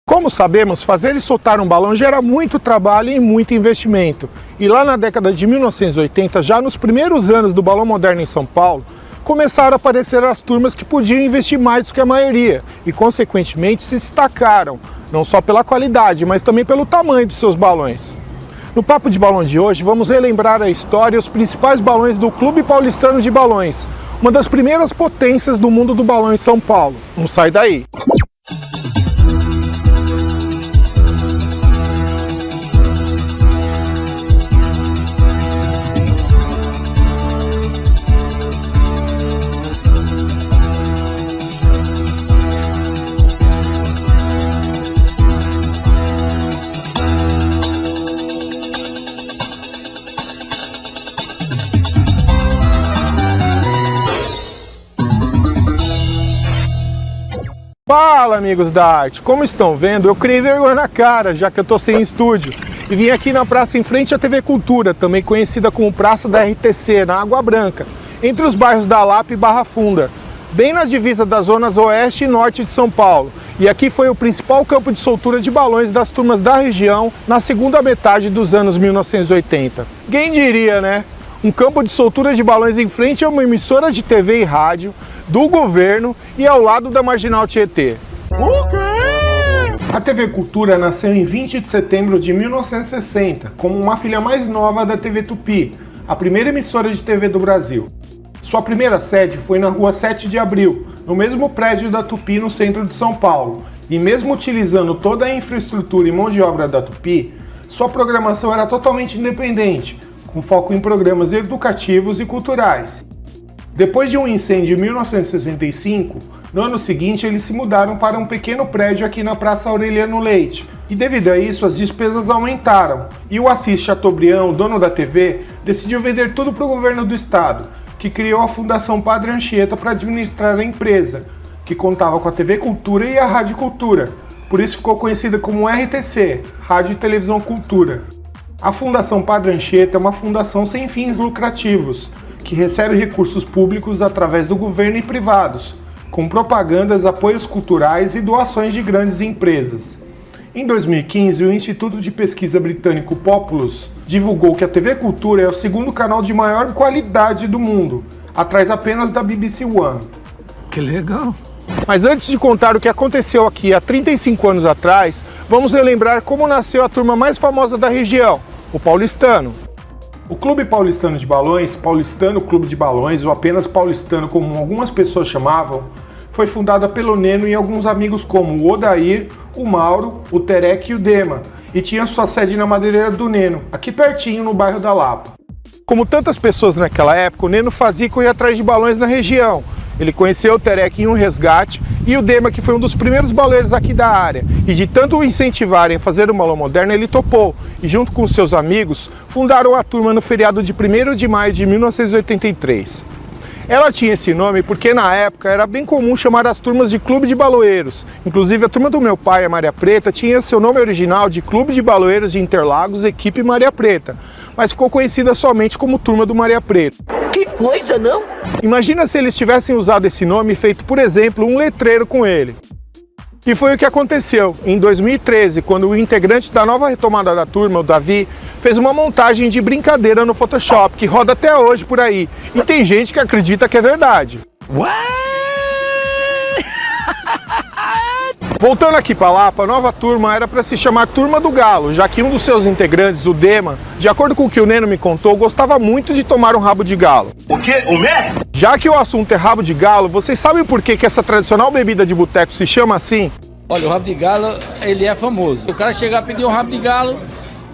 Como sabemos, fazer e soltar um balão gera muito trabalho e muito investimento. E lá na década de 1980, já nos primeiros anos do balão moderno em São Paulo, começaram a aparecer as turmas que podiam investir mais do que a maioria e, consequentemente, se destacaram, não só pela qualidade, mas também pelo tamanho dos seus balões. No Papo de Balão de hoje, vamos relembrar a história e os principais balões do Clube Paulistano de Balões, uma das primeiras potências do mundo do balão em São Paulo. Não sai daí! Fala, amigos da arte! Como estão vendo, eu criei vergonha na cara, já que eu tô sem estúdio. E vim aqui na praça em frente à TV Cultura, também conhecida como Praça da RTC, na Água Branca, entre os bairros da Lapa e Barra Funda, bem na divisa das zonas oeste e norte de São Paulo. E aqui foi o principal campo de soltura de balões das turmas da região na segunda metade dos anos 1980. Quem diria, né? Um campo de soltura de balões em frente a uma emissora de TV e rádio, do governo e ao lado da Marginal Tietê. O quê? A TV Cultura nasceu em 20 de setembro de 1960, como uma filha mais nova da TV Tupi, a primeira emissora de TV do Brasil. Sua primeira sede foi na rua 7 de Abril, no mesmo prédio da Tupi no centro de São Paulo, e mesmo utilizando toda a infraestrutura e mão de obra da Tupi, sua programação era totalmente independente, com foco em programas educativos e culturais. Depois de um incêndio em 1965, no ano seguinte eles se mudaram para um pequeno prédio aqui na Praça Aureliano Leite. E devido a isso, as despesas aumentaram. E o Assis Chateaubriand, dono da TV, decidiu vender tudo para o governo do estado, que criou a Fundação Padre Anchieta para administrar a empresa, que contava com a TV Cultura e a Rádio Cultura. Por isso ficou conhecida como RTC, Rádio e Televisão Cultura. A Fundação Padre Anchieta é uma fundação sem fins lucrativos, que recebe recursos públicos através do governo e privados, com propagandas, apoios culturais e doações de grandes empresas. Em 2015, o Instituto de Pesquisa britânico Populus divulgou que a TV Cultura é o segundo canal de maior qualidade do mundo, atrás apenas da BBC One. Que legal! Mas antes de contar o que aconteceu aqui há 35 anos atrás, vamos relembrar como nasceu a turma mais famosa da região, o Paulistano. O Clube Paulistano de Balões, Paulistano Clube de Balões, ou apenas Paulistano como algumas pessoas chamavam, foi fundada pelo Neno e alguns amigos como o Odair, o Mauro, o Terek e o Dema, e tinha sua sede na Madeireira do Neno, aqui pertinho no bairro da Lapa. Como tantas pessoas naquela época, o Neno fazia e corria atrás de balões na região. Ele conheceu o Terek em um resgate e o Dema, que foi um dos primeiros baloeiros aqui da área. E de tanto o incentivarem a fazer um balão moderno, ele topou e, junto com seus amigos, fundaram a turma no feriado de 1º de maio de 1983. Ela tinha esse nome porque na época era bem comum chamar as turmas de Clube de Baloeiros. Inclusive a turma do meu pai, a Maria Preta, tinha seu nome original de Clube de Baloeiros de Interlagos, Equipe Maria Preta, mas ficou conhecida somente como Turma do Maria Preta. Que coisa, não? Imagina se eles tivessem usado esse nome e feito, por exemplo, um letreiro com ele. E foi o que aconteceu em 2013, quando o integrante da nova retomada da turma, o Davi, fez uma montagem de brincadeira no Photoshop, que roda até hoje por aí. E tem gente que acredita que é verdade. Voltando aqui para Lapa, a nova turma era para se chamar Turma do Galo, já que um dos seus integrantes, o Dema, de acordo com o que o Neno me contou, gostava muito de tomar um rabo de galo. O quê? O quê? Já que o assunto é rabo de galo, vocês sabem por que essa tradicional bebida de boteco se chama assim? Olha, o rabo de galo, ele é famoso. O cara chegar a pedir um rabo de galo,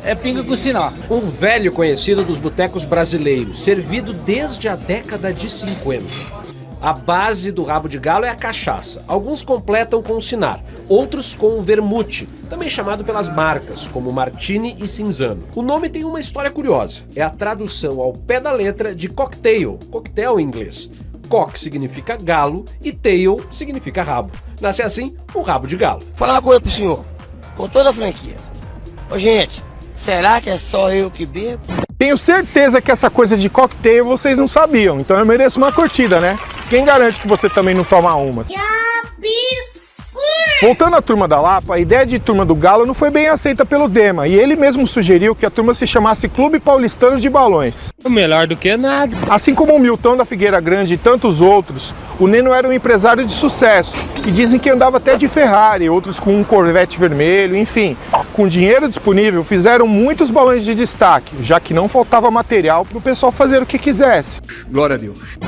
é pinga com sinal. Um velho conhecido dos botecos brasileiros, servido desde a década de 50. A base do rabo de galo é a cachaça. Alguns completam com o Cinar, outros com o vermute, também chamado pelas marcas, como Martini e Cinzano. O nome tem uma história curiosa. É a tradução ao pé da letra de cocktail, coquetel em inglês. Cock significa galo e tail significa rabo. Nasce assim o rabo de galo. Vou falar uma coisa pro senhor, com toda a franquia. Ô gente, será que é só eu que bebo? Tenho certeza que essa coisa de cocktail vocês não sabiam, então eu mereço uma curtida, né? Quem garante que você também não toma uma? Que absurdo! Voltando à Turma da Lapa, a ideia de Turma do Galo não foi bem aceita pelo Dema, e ele mesmo sugeriu que a turma se chamasse Clube Paulistano de Balões. Melhor do que nada. Assim como o Milton da Figueira Grande e tantos outros, o Neno era um empresário de sucesso, e dizem que andava até de Ferrari, outros com um Corvette vermelho, enfim. Com dinheiro disponível, fizeram muitos balões de destaque, já que não faltava material para o pessoal fazer o que quisesse. Glória a Deus.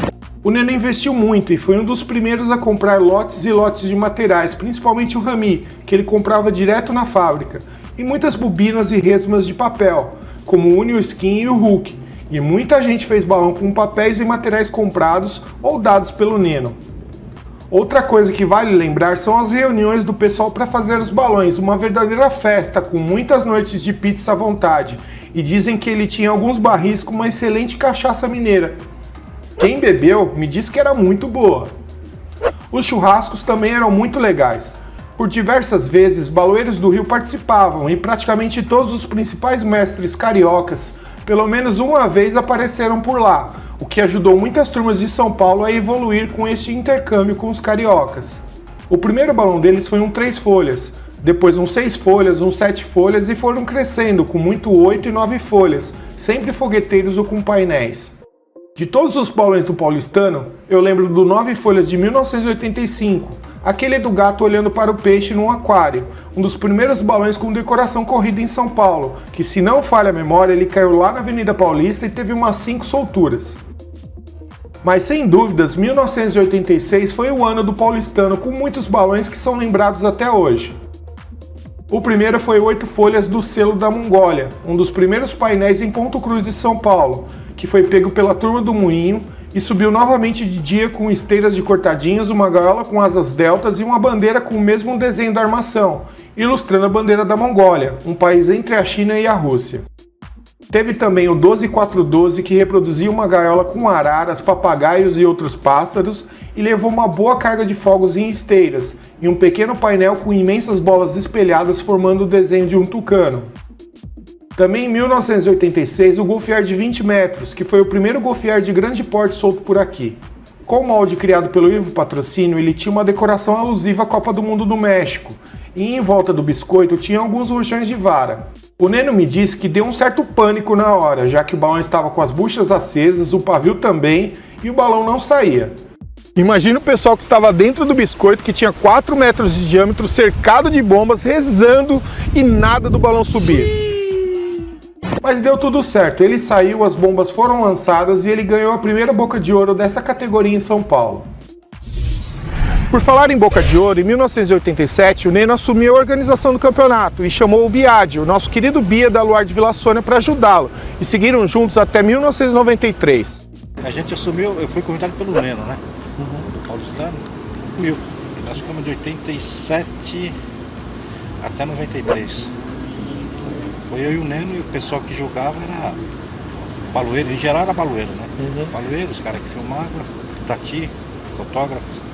O Neno investiu muito e foi um dos primeiros a comprar lotes e lotes de materiais, principalmente o rami, que ele comprava direto na fábrica, e muitas bobinas e resmas de papel, como o Unio Skin e o Hulk, e muita gente fez balão com papéis e materiais comprados ou dados pelo Neno. Outra coisa que vale lembrar são as reuniões do pessoal para fazer os balões, uma verdadeira festa com muitas noites de pizza à vontade, e dizem que ele tinha alguns barris com uma excelente cachaça mineira. Quem bebeu me disse que era muito boa. Os churrascos também eram muito legais. Por diversas vezes, baloeiros do Rio participavam e praticamente todos os principais mestres cariocas, pelo menos uma vez, apareceram por lá, o que ajudou muitas turmas de São Paulo a evoluir com este intercâmbio com os cariocas. O primeiro balão deles foi um 3 folhas, depois um 6 folhas, um 7 folhas e foram crescendo com muito 8 e 9 folhas, sempre fogueteiros ou com painéis. De todos os balões do paulistano, eu lembro do 9 folhas de 1985, aquele do gato olhando para o peixe num aquário, um dos primeiros balões com decoração corrida em São Paulo, que se não falha a memória, ele caiu lá na Avenida Paulista e teve umas 5 solturas. Mas sem dúvidas, 1986 foi o ano do paulistano com muitos balões que são lembrados até hoje. O primeiro foi 8 folhas do selo da Mongólia, um dos primeiros painéis em Ponto Cruz de São Paulo, que foi pego pela turma do Moinho e subiu novamente de dia com esteiras de cortadinhos, uma gaiola com asas deltas e uma bandeira com o mesmo desenho da armação, ilustrando a bandeira da Mongólia, um país entre a China e a Rússia. Teve também o 12412, que reproduzia uma gaiola com araras, papagaios e outros pássaros e levou uma boa carga de fogos em esteiras e um pequeno painel com imensas bolas espelhadas formando o desenho de um tucano. Também em 1986, o Golf Air de 20 metros, que foi o primeiro Golf Air de grande porte solto por aqui. Com o molde criado pelo Ivo Patrocínio, ele tinha uma decoração alusiva à Copa do Mundo do México, e em volta do biscoito tinha alguns rojões de vara. O Neno me disse que deu um certo pânico na hora, já que o balão estava com as buchas acesas, o pavio também, e o balão não saía. Imagina o pessoal que estava dentro do biscoito, que tinha 4 metros de diâmetro, cercado de bombas, rezando e nada do balão subir. Mas deu tudo certo, ele saiu, as bombas foram lançadas e ele ganhou a primeira Boca de Ouro dessa categoria em São Paulo. Por falar em Boca de Ouro, em 1987 o Neno assumiu a organização do campeonato e chamou o Biadi, o nosso querido Bia da Luar de Vila Sônia, para ajudá-lo, e seguiram juntos até 1993. A gente assumiu, eu fui convidado pelo Neno, né? Do paulistano, nós ficamos de 87 até 93. Foi eu e o Neno, e o pessoal que jogava era baloeiro, em geral era baloeiro, né? Baloeiro, os caras que filmavam, Tati, fotógrafos.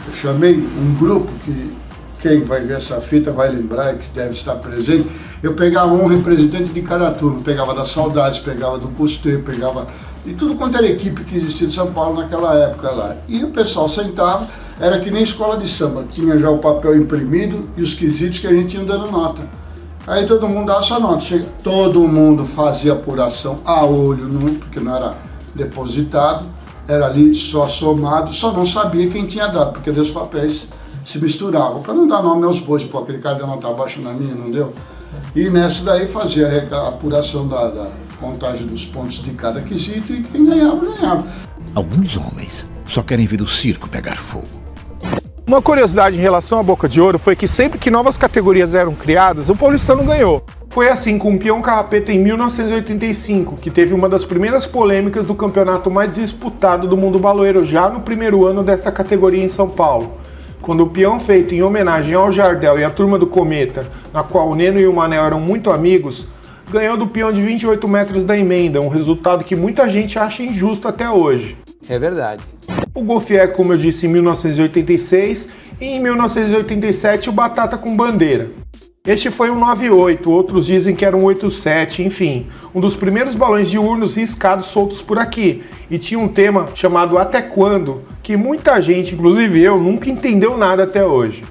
Eu chamei um grupo que quem vai ver essa fita vai lembrar que deve estar presente. Eu pegava um representante de cada turma, pegava da Saudades, pegava do Custeio, pegava de tudo quanto era equipe que existia de São Paulo naquela época lá. E o pessoal sentava, era que nem escola de samba, tinha já o papel imprimido e os quesitos que a gente ia dando nota. Aí todo mundo dava sua nota, todo mundo fazia apuração a olho, porque não era depositado, era ali só somado, só não sabia quem tinha dado, porque os papéis se misturavam, para não dar nome aos bois, pô, aquele cara deu nota abaixo na minha, não deu? E nessa daí fazia a apuração da contagem dos pontos de cada quesito e quem ganhava, ganhava. Alguns homens só querem ver o circo pegar fogo. Uma curiosidade em relação à Boca de Ouro foi que sempre que novas categorias eram criadas, o paulistano ganhou. Foi assim com o Peão Carrapeta em 1985, que teve uma das primeiras polêmicas do campeonato mais disputado do mundo baloeiro já no primeiro ano desta categoria em São Paulo. Quando o peão feito em homenagem ao Jardel e à turma do Cometa, na qual o Neno e o Manel eram muito amigos, ganhou do peão de 28 metros da emenda, um resultado que muita gente acha injusto até hoje. É verdade. O Golf Air, como eu disse, em 1986 e em 1987 o Batata com bandeira. Este foi um 98, outros dizem que era um 87, enfim, um dos primeiros balões diurnos riscados soltos por aqui, e tinha um tema chamado Até Quando, que muita gente, inclusive eu, nunca entendeu nada até hoje.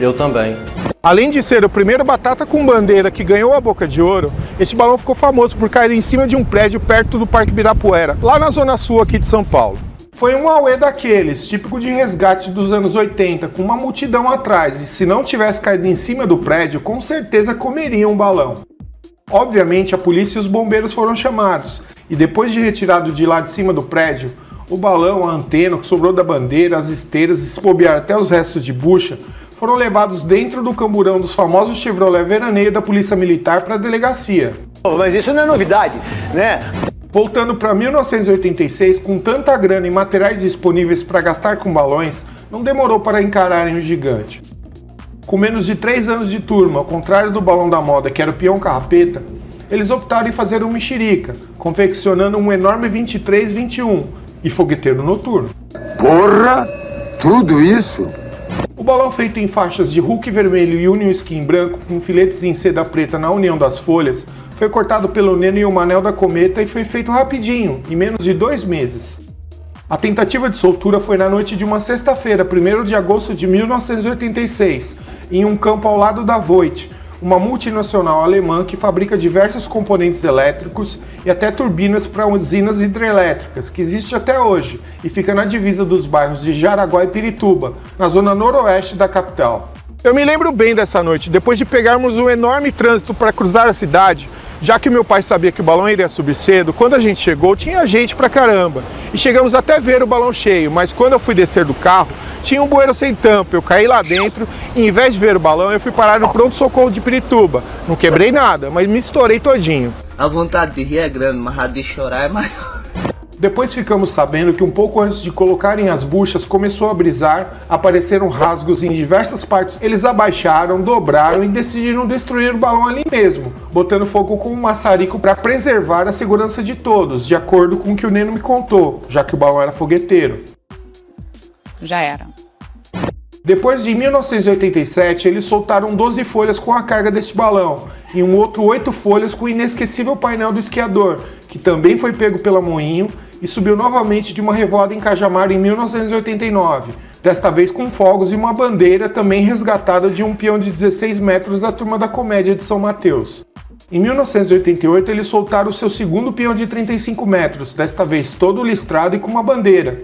Eu também. Além de ser o primeiro batata com bandeira que ganhou a Boca de Ouro, este balão ficou famoso por cair em cima de um prédio perto do Parque Ibirapuera, lá na zona sul aqui de São Paulo. Foi um auê daqueles, típico de resgate dos anos 80, com uma multidão atrás, e se não tivesse caído em cima do prédio, com certeza comeriam um balão. Obviamente, a polícia e os bombeiros foram chamados, e depois de retirado de lá de cima do prédio, o balão, a antena, o que sobrou da bandeira, as esteiras e se bobear até os restos de bucha, foram levados dentro do camburão dos famosos Chevrolet Veraneio da Polícia Militar para a delegacia. Mas isso não é novidade, né? Voltando para 1986, com tanta grana e materiais disponíveis para gastar com balões, não demorou para encararem o gigante. Com menos de 3 anos de turma, ao contrário do balão da moda que era o peão carrapeta, eles optaram em fazer um mexerica, confeccionando um enorme 23-21 e fogueteiro noturno. Porra! Tudo isso? O balão feito em faixas de Hulk vermelho e Union Skin branco com filetes em seda preta na união das folhas, foi cortado pelo Neno e o Manel da Cometa e foi feito rapidinho, em menos de 2 meses. A tentativa de soltura foi na noite de uma sexta-feira, 1º de agosto de 1986, em um campo ao lado da Voith, uma multinacional alemã que fabrica diversos componentes elétricos e até turbinas para usinas hidrelétricas, que existe até hoje e fica na divisa dos bairros de Jaraguá e Pirituba, na zona noroeste da capital. Eu me lembro bem dessa noite, depois de pegarmos um enorme trânsito para cruzar a cidade. Já que meu pai sabia que o balão iria subir cedo, quando a gente chegou tinha gente pra caramba. E chegamos até ver o balão cheio, mas quando eu fui descer do carro, tinha um bueiro sem tampa. Eu caí lá dentro e em vez de ver o balão, eu fui parar no pronto-socorro de Pirituba. Não quebrei nada, mas me estourei todinho. A vontade de rir é grande, mas a de chorar é maior. Depois ficamos sabendo que um pouco antes de colocarem as buchas começou a brisar, apareceram rasgos em diversas partes. Eles abaixaram, dobraram e decidiram destruir o balão ali mesmo, botando fogo com um maçarico para preservar a segurança de todos, de acordo com o que o Neno me contou, já que o balão era fogueteiro. Já era. Depois de 1987, eles soltaram 12 folhas com a carga deste balão e um outro 8 folhas com o inesquecível painel do esquiador, que também foi pego pela Moinho e subiu novamente de uma revoada em Cajamar em 1989, desta vez com fogos e uma bandeira também resgatada de um peão de 16 metros da Turma da Comédia de São Mateus. Em 1988, eles soltaram o seu segundo peão de 35 metros, desta vez todo listrado e com uma bandeira,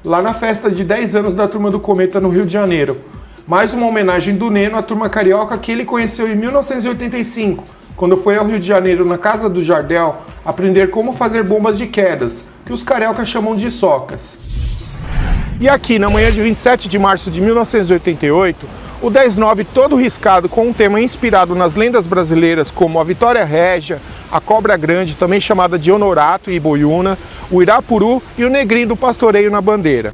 lá na festa de 10 anos da Turma do Cometa no Rio de Janeiro. Mais uma homenagem do Neno à turma carioca que ele conheceu em 1985, quando foi ao Rio de Janeiro, na casa do Jardel, aprender como fazer bombas de quedas, que os cariocas chamam de socas. E aqui, na manhã de 27 de março de 1988, o 10-9 todo riscado com um tema inspirado nas lendas brasileiras como a Vitória Régia, a Cobra Grande, também chamada de Honorato e Boiúna, o Irapuru e o Negrinho do Pastoreio na bandeira.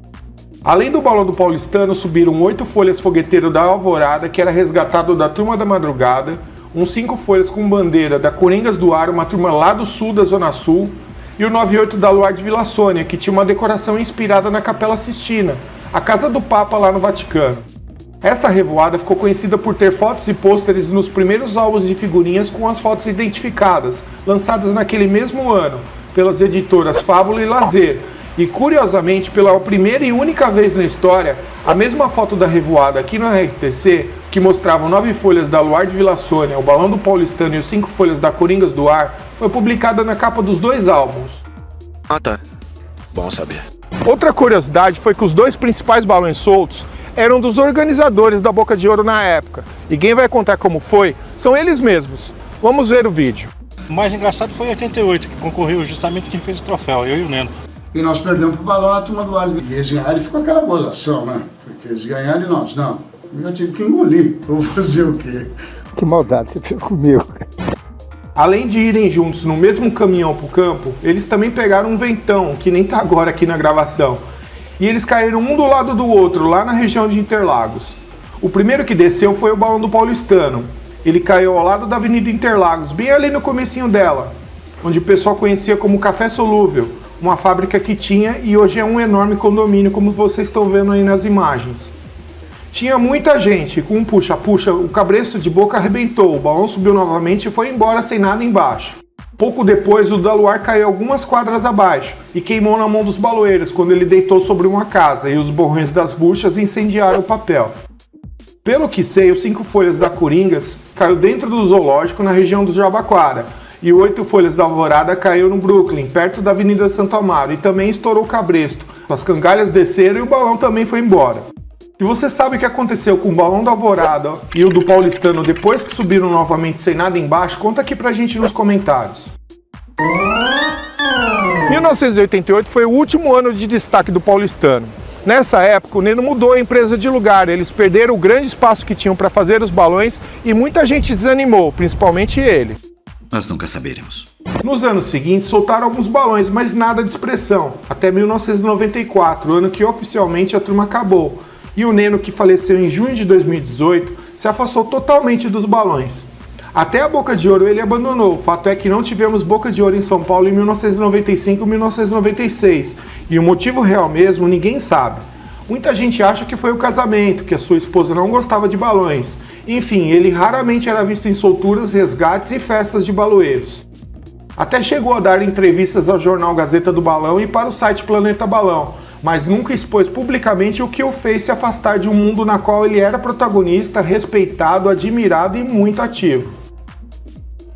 Além do balão do paulistano, subiram 8 folhas fogueteiro da Alvorada, que era resgatado da Turma da Madrugada, uns 5 folhas com bandeira da Coringas do Ar, uma turma lá do sul da Zona Sul, e o 98 da Luar de Vila Sônia, que tinha uma decoração inspirada na Capela Sistina, a casa do Papa lá no Vaticano. Esta revoada ficou conhecida por ter fotos e pôsteres nos primeiros álbuns de figurinhas com as fotos identificadas, lançadas naquele mesmo ano, pelas editoras Fábula e Lazer, e curiosamente, pela primeira e única vez na história, a mesma foto da revoada aqui no RTC, que mostrava 9 folhas da Luar de Vila Sônia, o balão do paulistano e os 5 folhas da Coringas do Ar, foi publicada na capa dos 2 álbuns. Ah, tá. Bom saber. Outra curiosidade foi que os 2 principais balões soltos eram dos organizadores da Boca de Ouro na época, e quem vai contar como foi são eles mesmos. Vamos ver o vídeo. O mais engraçado foi em 88, que concorreu justamente quem fez o troféu, eu e o Neno. E nós perdemos pro balão a Turma do Ar. E eles ganharam e ficou aquela gozação, né? Porque eles ganharam e nós não. Eu tive que engolir. Vou fazer o quê? Que maldade você fez comigo. Além de irem juntos no mesmo caminhão pro campo, eles também pegaram um ventão, que nem tá agora aqui na gravação. E eles caíram um do lado do outro, lá na região de Interlagos. O primeiro que desceu foi o balão do paulistano. Ele caiu ao lado da Avenida Interlagos, bem ali no comecinho dela, onde o pessoal conhecia como Café Solúvel, uma fábrica que tinha e hoje é um enorme condomínio, como vocês estão vendo aí nas imagens. Tinha muita gente, com um puxa-puxa, o cabresto de boca arrebentou, o balão subiu novamente e foi embora sem nada embaixo. Pouco depois, o da Luar caiu algumas quadras abaixo e queimou na mão dos baloeiros quando ele deitou sobre uma casa e os borrões das buchas incendiaram o papel. Pelo que sei, o 5 folhas da Coringas caiu dentro do zoológico na região do Jabaquara, e o 8 folhas da Alvorada caiu no Brooklyn, perto da Avenida Santo Amaro, e também estourou o cabresto. As cangalhas desceram e o balão também foi embora. Se você sabe o que aconteceu com o balão da Alvorada e o do Paulistano depois que subiram novamente sem nada embaixo, conta aqui pra gente nos comentários. 1988 foi o último ano de destaque do Paulistano. Nessa época, o Neno mudou a empresa de lugar, eles perderam o grande espaço que tinham para fazer os balões e muita gente desanimou, principalmente ele. Nós nunca saberemos. Nos anos seguintes, soltaram alguns balões, mas nada de expressão, até 1994, ano que oficialmente a turma acabou. E o Neno, que faleceu em junho de 2018, se afastou totalmente dos balões. Até a Boca de Ouro ele abandonou, o fato é que não tivemos Boca de Ouro em São Paulo em 1995 e 1996, e o motivo real mesmo ninguém sabe. Muita gente acha que foi o casamento, que a sua esposa não gostava de balões. Enfim, ele raramente era visto em solturas, resgates e festas de baloeiros. Até chegou a dar entrevistas ao jornal Gazeta do Balão e para o site Planeta Balão, mas nunca expôs publicamente o que o fez se afastar de um mundo na qual ele era protagonista, respeitado, admirado e muito ativo.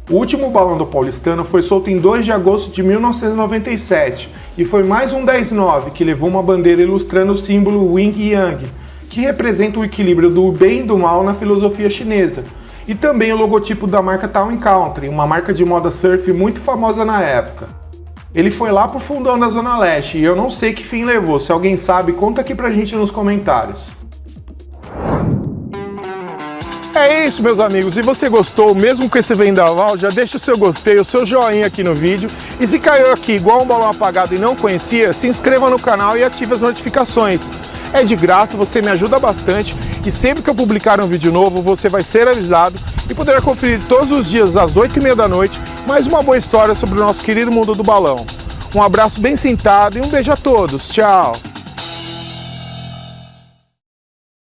O último balão do Paulistano foi solto em 2 de agosto de 1997 e foi mais um 10-9 que levou uma bandeira ilustrando o símbolo Yin e Yang, que representa o equilíbrio do bem e do mal na filosofia chinesa, e também o logotipo da marca Town & Country, uma marca de moda surf muito famosa na época. Ele foi lá pro fundão da Zona Leste e eu não sei que fim levou, se alguém sabe, conta aqui pra gente nos comentários. É isso, meus amigos, se você gostou, mesmo com esse vendaval, já deixa o seu gostei, o seu joinha aqui no vídeo, e se caiu aqui igual um balão apagado e não conhecia, se inscreva no canal e ative as notificações. É de graça, você me ajuda bastante e sempre que eu publicar um vídeo novo você vai ser avisado e poderá conferir todos os dias às 8h30 da noite mais uma boa história sobre o nosso querido mundo do balão. Um abraço bem sentado e um beijo a todos. Tchau!